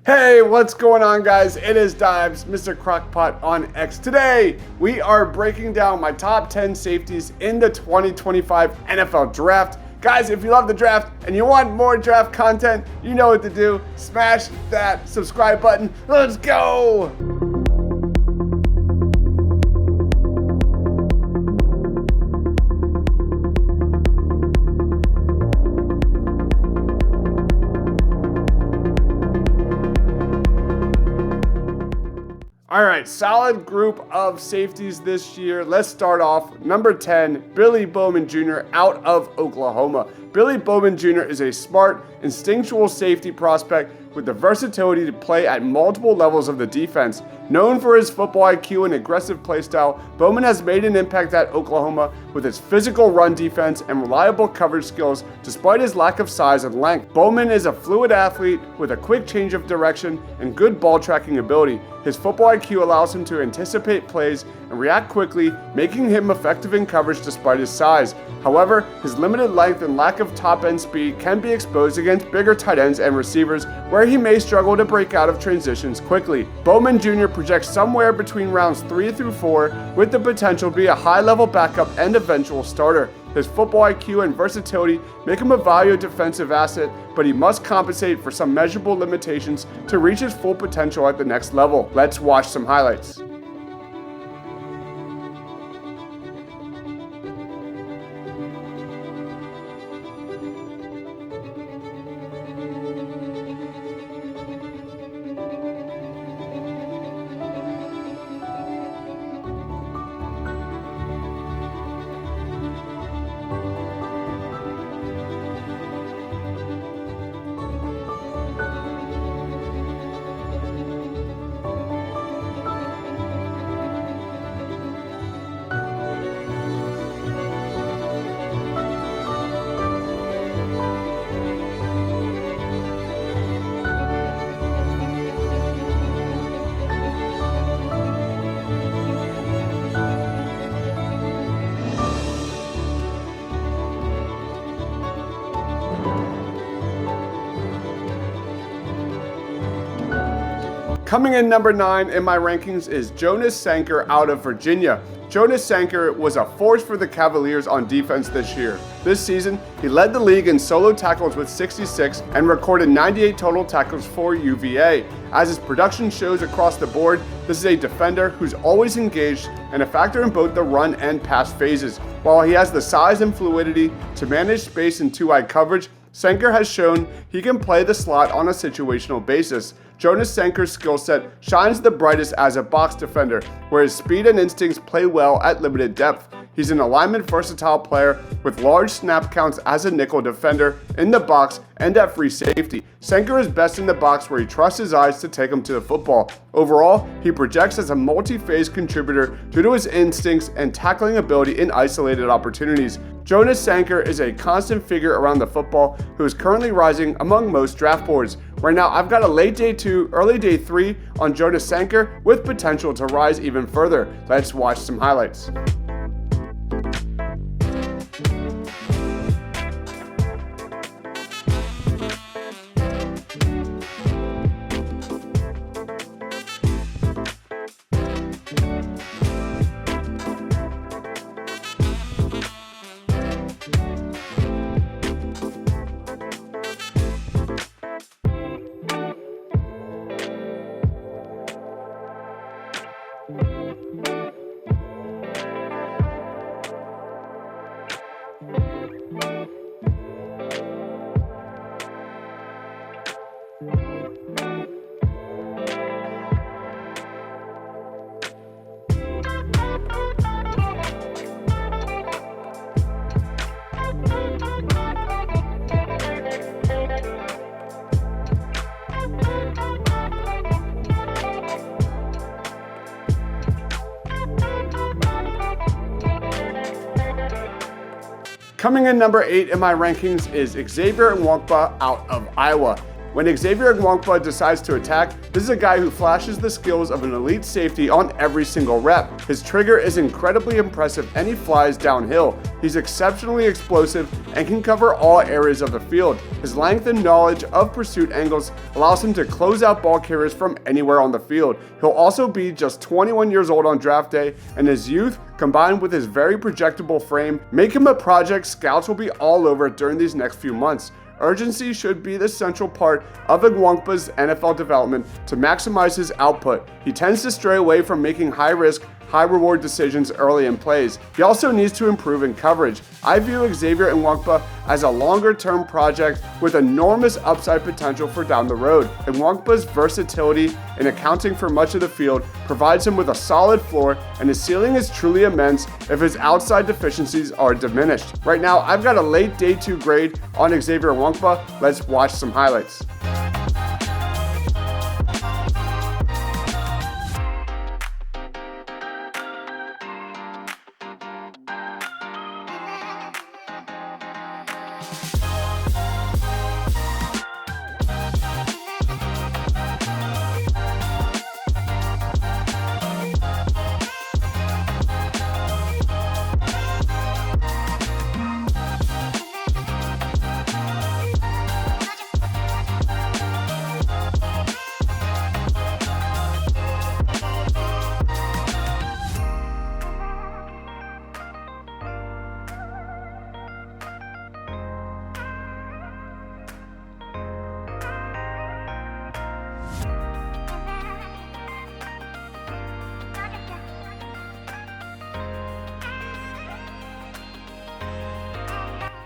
Hey, what's going on, guys? It is Deibs, Mr. Crockpot on X. Today, we are breaking down my top 10 safeties in the 2025 NFL Draft. Guys, if you love the draft and you want more draft content, you know what to do. Smash that subscribe button. Let's go! All right, solid group of safeties this year. Let's start off. Number 10, Billy Bowman Jr. out of Oklahoma. Billy Bowman Jr. is a smart, instinctual safety prospect with the versatility to play at multiple levels of the defense. Known for his football IQ and aggressive play style, Bowman has made an impact at Oklahoma with his physical run defense and reliable coverage skills despite his lack of size and length. Bowman is a fluid athlete with a quick change of direction and good ball tracking ability. His football IQ allows him to anticipate plays and react quickly, making him effective in coverage despite his size. However, his limited length and lack of top-end speed can be exposed against bigger tight ends and receivers, where he may struggle to break out of transitions quickly. Bowman Jr. projects somewhere between rounds 3 through 4, with the potential to be a high-level backup and eventual starter. His football IQ and versatility make him a valuable defensive asset, but he must compensate for some measurable limitations to reach his full potential at the next level. Let's watch some highlights. Coming in number 9 in my rankings is Jonas Sanker out of Virginia. Jonas Sanker was a force for the Cavaliers on defense this year. This season, he led the league in solo tackles with 66 and recorded 98 total tackles for UVA. As his production shows across the board, this is a defender who's always engaged and a factor in both the run and pass phases. While he has the size and fluidity to manage space in two-eye coverage, Sanker has shown he can play the slot on a situational basis. Jonas Sanker's skill set shines the brightest as a box defender, where his speed and instincts play well at limited depth. He's an alignment versatile player with large snap counts as a nickel defender, in the box, and at free safety. Sanker is best in the box where he trusts his eyes to take him to the football. Overall, he projects as a multi-phase contributor due to his instincts and tackling ability in isolated opportunities. Jonas Sanker is a constant figure around the football who is currently rising among most draft boards. Right now, I've got a late day 2, early day 3 on Jonas Sanker with potential to rise even further. Let's watch some highlights. Coming in number 8 in my rankings is Xavier Nwankpa out of Iowa. When Xavier Nwankpa decides to attack, this is a guy who flashes the skills of an elite safety on every single rep. His trigger is incredibly impressive and he flies downhill. He's exceptionally explosive and can cover all areas of the field. His length and knowledge of pursuit angles allows him to close out ball carriers from anywhere on the field. He'll also be just 21 years old on draft day, and his youth, combined with his very projectable frame, make him a project scouts will be all over during these next few months. Urgency should be the central part of Nwankpa's NFL development to maximize his output. He tends to stray away from making high-risk, high-reward decisions early in plays. He also needs to improve in coverage. I view Xavier Nwankpa as a longer-term project with enormous upside potential for down the road. Nwankpa's versatility in accounting for much of the field provides him with a solid floor, and his ceiling is truly immense if his outside deficiencies are diminished. Right now, I've got a late day 2 grade on Xavier Nwankpa. Let's watch some highlights.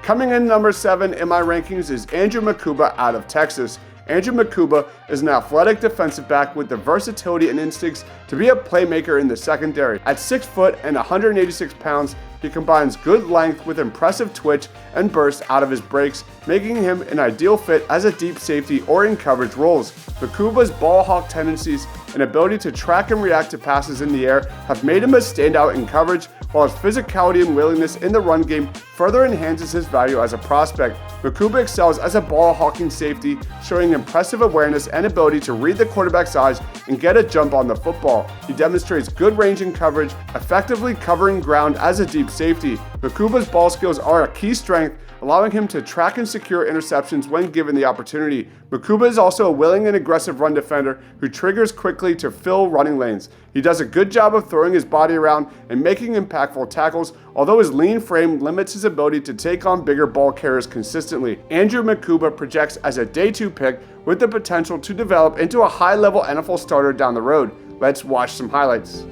Coming in number 7 in my rankings is Andrew Mukuba out of Texas. Andrew Mukuba is an athletic defensive back with the versatility and instincts to be a playmaker in the secondary. At 6 foot and 186 pounds, he combines good length with impressive twitch and burst out of his breaks, making him an ideal fit as a deep safety or in coverage roles. Mukuba's ball hawk tendencies and ability to track and react to passes in the air have made him a standout in coverage, while his physicality and willingness in the run game further enhances his value as a prospect. Mukuba excels as a ball hawking safety, showing impressive awareness and ability to read the quarterback's eyes and get a jump on the football. He demonstrates good range in coverage, effectively covering ground as a deep safety. Mukuba's ball skills are a key strength, allowing him to track and secure interceptions when given the opportunity. Mukuba is also a willing and aggressive run defender who triggers quickly to fill running lanes. He does a good job of throwing his body around and making impactful tackles, although his lean frame limits his ability to take on bigger ball carriers consistently. Andrew Mukuba projects as a day 2 pick with the potential to develop into a high-level NFL starter down the road. Let's watch some highlights.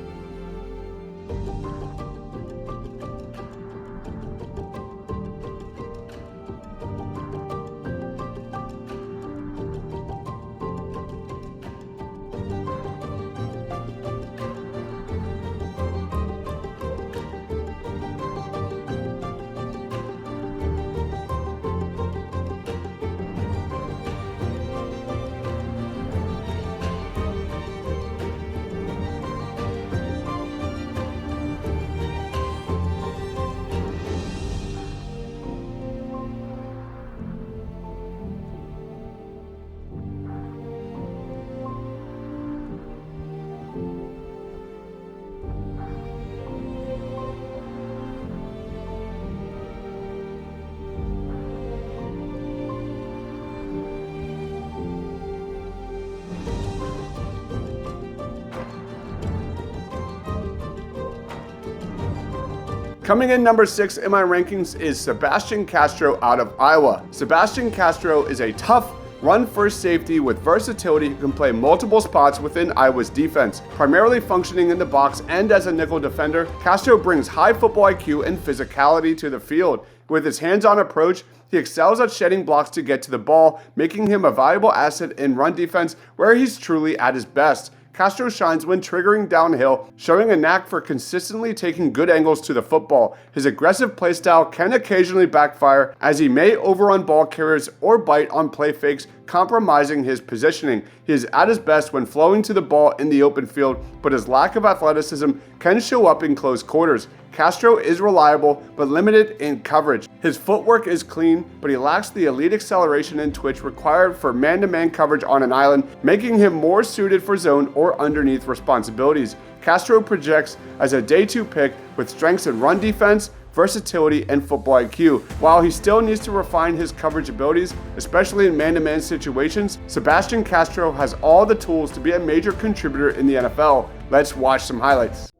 Coming in number 6 in my rankings is Sebastian Castro out of Iowa. Sebastian Castro is a tough, run-first safety with versatility who can play multiple spots within Iowa's defense. Primarily functioning in the box and as a nickel defender, Castro brings high football IQ and physicality to the field. With his hands-on approach, he excels at shedding blocks to get to the ball, making him a valuable asset in run defense where he's truly at his best. Castro shines when triggering downhill, showing a knack for consistently taking good angles to the football. His aggressive playstyle can occasionally backfire as he may overrun ball carriers or bite on play fakes compromising his positioning. He is at his best when flowing to the ball in the open field, but his lack of athleticism can show up in close quarters. Castro is reliable, but limited in coverage. His footwork is clean, but he lacks the elite acceleration and twitch required for man-to-man coverage on an island, making him more suited for zone or underneath responsibilities. Castro projects as a day 2 pick with strengths in run defense, versatility, and football IQ. While he still needs to refine his coverage abilities, especially in man-to-man situations, Sebastian Castro has all the tools to be a major contributor in the NFL. Let's watch some highlights.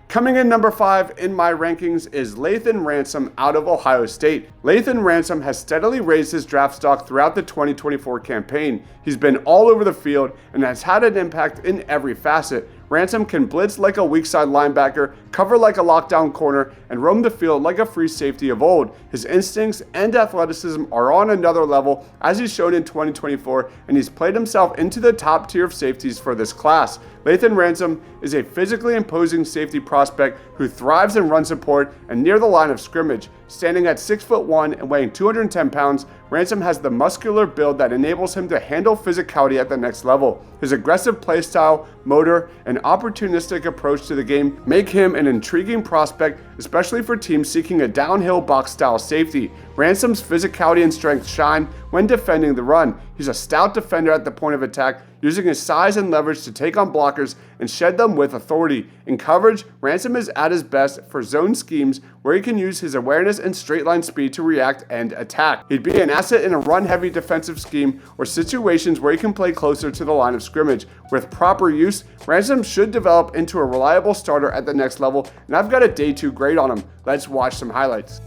Coming in number 5 in my rankings is Lathan Ransom out of Ohio State. Lathan Ransom has steadily raised his draft stock throughout the 2024 campaign. He's been all over the field and has had an impact in every facet. Ransom can blitz like a weak side linebacker, cover like a lockdown corner, and roam the field like a free safety of old. His instincts and athleticism are on another level, as he's shown in 2024, and he's played himself into the top tier of safeties for this class. Lathan Ransom is a physically imposing safety prospect who thrives in run support and near the line of scrimmage. Standing at 6'1" and weighing 210 pounds, Ransom has the muscular build that enables him to handle physicality at the next level. His aggressive playstyle, motor, and opportunistic approach to the game make him an intriguing prospect, especially for teams seeking a downhill box-style safety. Ransom's physicality and strength shine when defending the run. He's a stout defender at the point of attack, using his size and leverage to take on blockers and shed them with authority. In coverage, Ransom is at his best for zone schemes where he can use his awareness and straight line speed to react and attack. He'd be an asset in a run-heavy defensive scheme or situations where he can play closer to the line of scrimmage. With proper use, Ransom should develop into a reliable starter at the next level, and I've got a day 2 grade on him. Let's watch some highlights.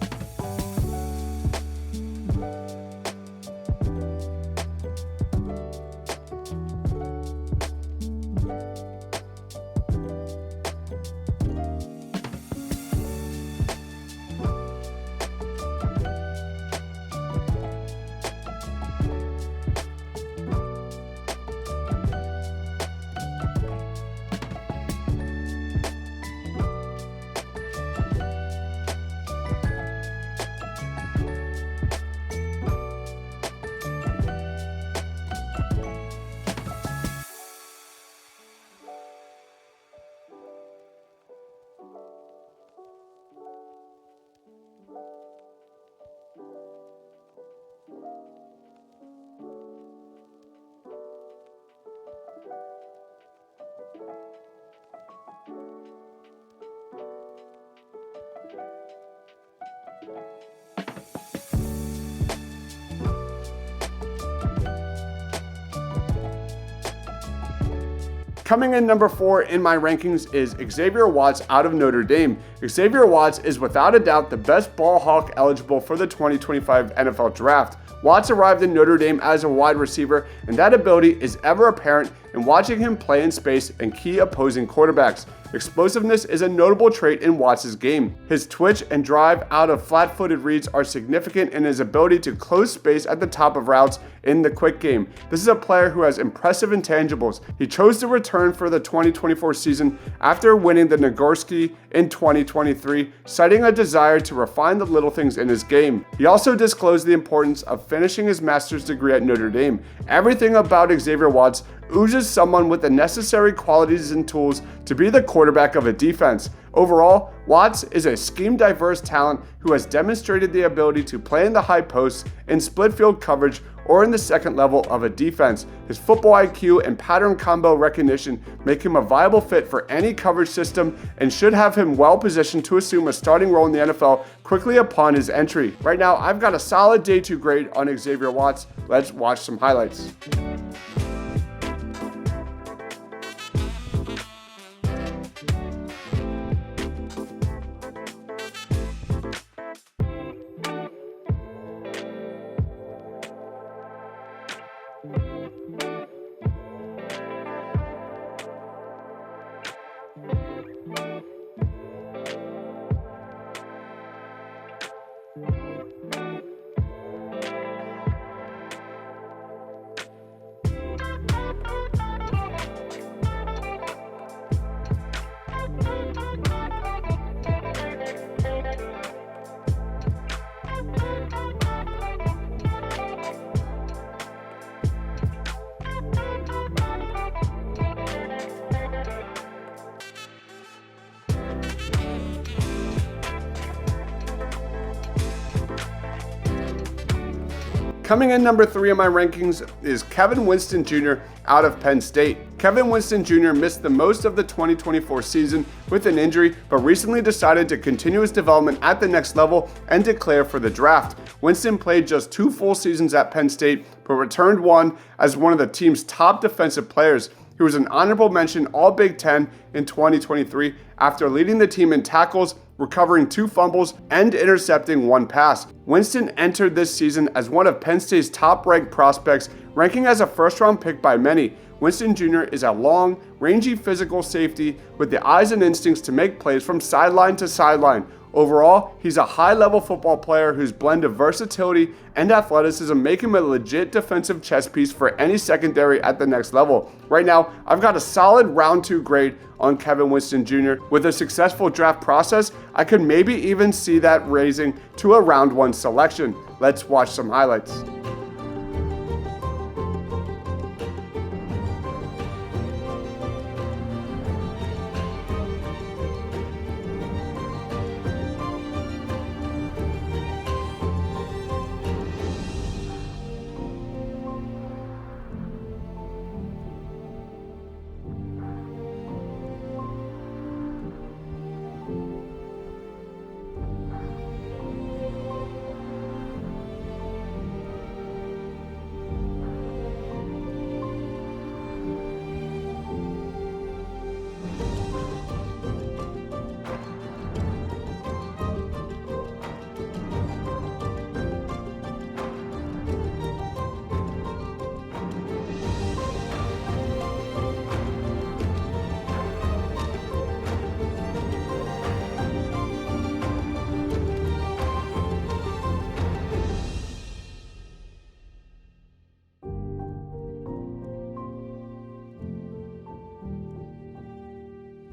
Coming in number 4 in my rankings is Xavier Watts out of Notre Dame. Xavier Watts is without a doubt the best ball hawk eligible for the 2025 NFL Draft. Watts arrived in Notre Dame as a wide receiver, and that ability is ever apparent in watching him play in space and key opposing quarterbacks. Explosiveness is a notable trait in Watts' game. His twitch and drive out of flat-footed reads are significant in his ability to close space at the top of routes in the quick game. This is a player who has impressive intangibles. He chose to return for the 2024 season after winning the Nagorski in 2023, citing a desire to refine the little things in his game. He also disclosed the importance of finishing his master's degree at Notre Dame. Everything about Xavier Watts oozes someone with the necessary qualities and tools to be the quarterback of a defense. Overall, Watts is a scheme-diverse talent who has demonstrated the ability to play in the high posts, in split field coverage, or in the second level of a defense. His football IQ and pattern combo recognition make him a viable fit for any coverage system and should have him well positioned to assume a starting role in the NFL quickly upon his entry. Right now, I've got a solid day 2 grade on Xavier Watts. Let's watch some highlights. Coming in number 3 in my rankings is Kevin Winston Jr. out of Penn State. Kevin Winston Jr. missed the most of the 2024 season with an injury, but recently decided to continue his development at the next level and declare for the draft. Winston played just 2 full seasons at Penn State, but returned one as one of the team's top defensive players. He was an honorable mention All Big Ten in 2023 after leading the team in tackles, recovering 2 fumbles, and intercepting 1 pass. Winston entered this season as one of Penn State's top-ranked prospects, ranking as a first-round pick by many. Winston Jr. is a long, rangy physical safety with the eyes and instincts to make plays from sideline to sideline. Overall, he's a high-level football player whose blend of versatility and athleticism make him a legit defensive chess piece for any secondary at the next level. Right now, I've got a solid round 2 grade on Kevin Winston Jr. With a successful draft process, I could maybe even see that raising to a round 1 selection. Let's watch some highlights.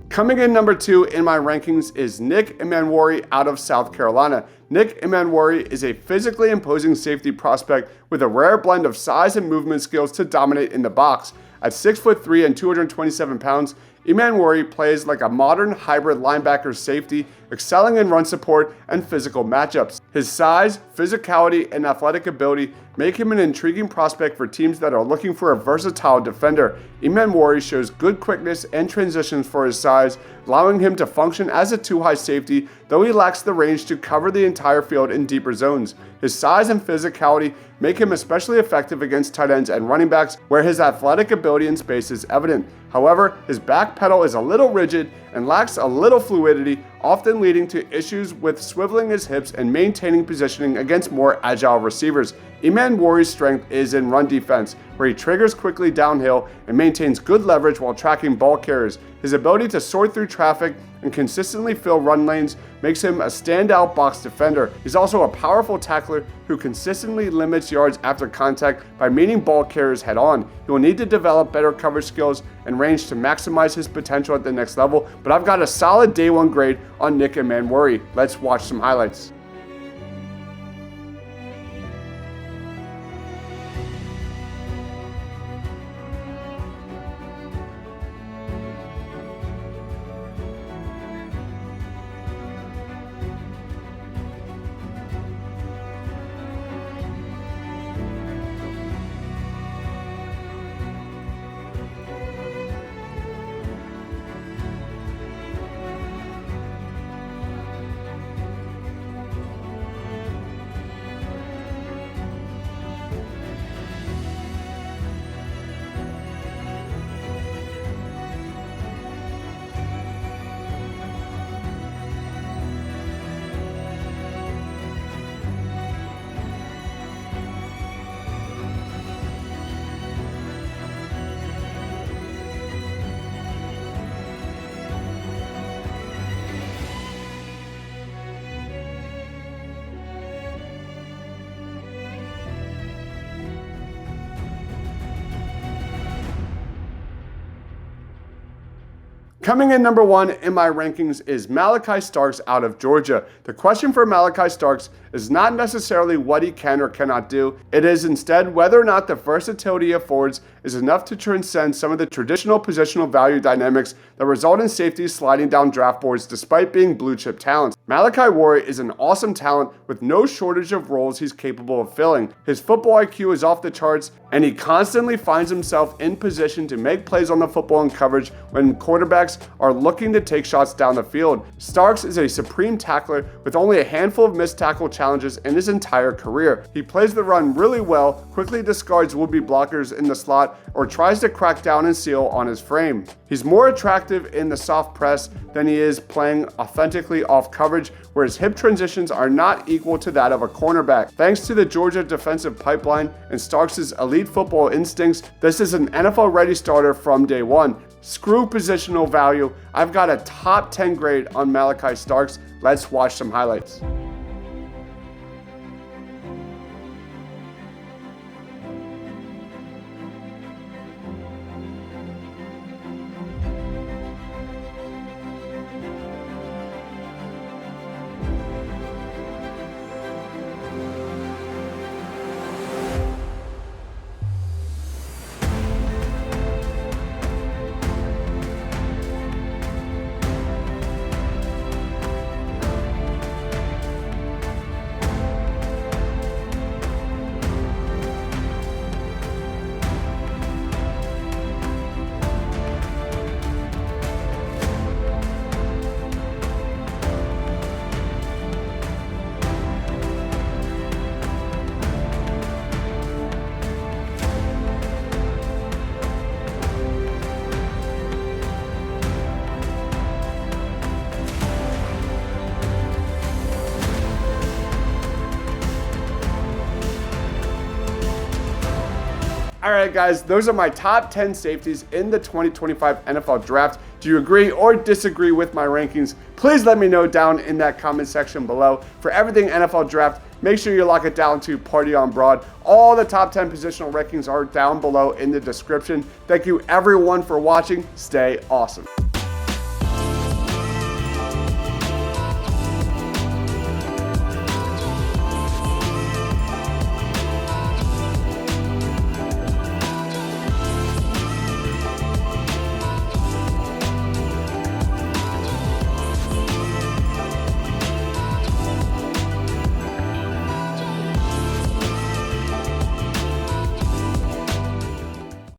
Coming in number 2 in my rankings is Nick Emmanwori out of South Carolina. Nick Emmanwori is a physically imposing safety prospect with a rare blend of size and movement skills to dominate in the box. At 6'3" and 227 pounds, Emmanwori plays like a modern hybrid linebacker safety, excelling in run support and physical matchups. His size, physicality, and athletic ability make him an intriguing prospect for teams that are looking for a versatile defender. Emmanwori shows good quickness and transitions for his size, allowing him to function as a 2-high safety, though he lacks the range to cover the entire field in deeper zones. His size and physicality make him especially effective against tight ends and running backs, where his athletic ability in space is evident. However, his back pedal is a little rigid and lacks a little fluidity, often leading to issues with swiveling his hips and maintaining positioning against more agile receivers. Emmanwori's strength is in run defense, where he triggers quickly downhill and maintains good leverage while tracking ball carriers. His ability to sort through traffic and consistently fill run lanes makes him a standout box defender. He's also a powerful tackler who consistently limits yards after contact by meeting ball carriers head on. He will need to develop better coverage skills and range to maximize his potential at the next level, but I've got a solid day 1 grade on Nick Emmanwori. Let's watch some highlights. Coming in number 1 in my rankings is Malaki Starks out of Georgia. The question for Malaki Starks is not necessarily what he can or cannot do. It is instead whether or not the versatility he affords is enough to transcend some of the traditional positional value dynamics that result in safeties sliding down draft boards despite being blue chip talents. Malaki is an awesome talent with no shortage of roles he's capable of filling. His football IQ is off the charts, and he constantly finds himself in position to make plays on the football in coverage when quarterbacks are looking to take shots down the field. Starks is a supreme tackler with only a handful of missed tackle challenges in his entire career. He plays the run really well, quickly discards would-be blockers in the slot, or tries to crack down and seal on his frame. He's more attractive in the soft press than he is playing authentically off coverage, where his hip transitions are not equal to that of a cornerback. Thanks to the Georgia defensive pipeline and Starks' elite football instincts, this is an NFL-ready starter from day one. Screw positional value. I've got a top 10 grade on Malaki Starks. Let's watch some highlights. Alright guys, those are my top 10 safeties in the 2025 NFL Draft. Do you agree or disagree with my rankings? Please let me know down in that comment section below. For everything NFL Draft, make sure you lock it down to Party On Broad. All the top 10 positional rankings are down below in the description. Thank you everyone for watching. Stay awesome.